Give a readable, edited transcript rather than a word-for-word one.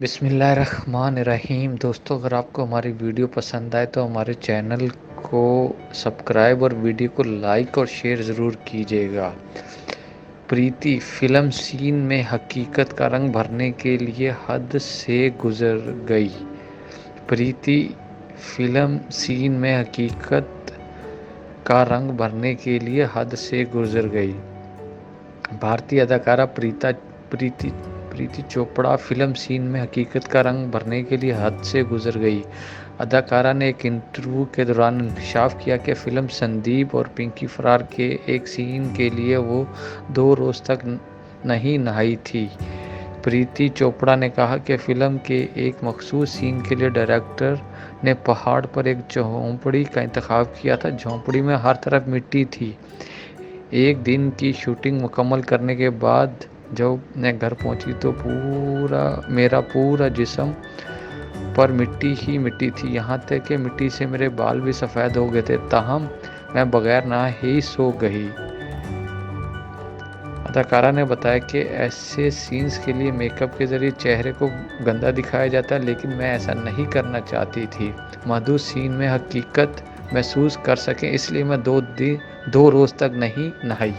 बिस्मिल्लाहिर्रहमानिर्रहीम। दोस्तों, अगर आपको हमारी वीडियो पसंद आए तो हमारे चैनल को सब्सक्राइब और वीडियो को लाइक और शेयर ज़रूर कीजिएगा। प्रीति फिल्म सीन में हकीकत का रंग भरने के लिए हद से गुजर गई। प्रीति फिल्म सीन में हकीकत का रंग भरने के लिए हद से गुजर गई। भारतीय अदाकारा प्रीति चोपड़ा फिल्म सीन में हकीकत का रंग भरने के लिए हद से गुजर गई। अदाकारा ने एक इंटरव्यू के दौरान इंकशाफ किया कि फिल्म संदीप और पिंकी फरार के एक सीन के लिए वो 2 रोज़ तक नहीं नहाई थी। प्रीति चोपड़ा ने कहा कि फिल्म के एक मखसूस सीन के लिए डायरेक्टर ने पहाड़ पर एक झोंपड़ी का इंतखाब किया था। झोंपड़ी में हर तरफ मिट्टी थी। एक दिन की शूटिंग मुकम्मल करने के बाद जब मैं घर पहुंची तो मेरा पूरा जिस्म पर मिट्टी ही मिट्टी थी। यहाँ तक कि मिट्टी से मेरे बाल भी सफ़ेद हो गए थे। ताहम मैं बगैर नहाए ही सो गई। अदाकारा ने बताया कि ऐसे सीन्स के लिए मेकअप के ज़रिए चेहरे को गंदा दिखाया जाता है, लेकिन मैं ऐसा नहीं करना चाहती थी। मधु सीन में हकीकत महसूस कर सकें, इसलिए मैं 2 रोज़ तक नहीं नहाई।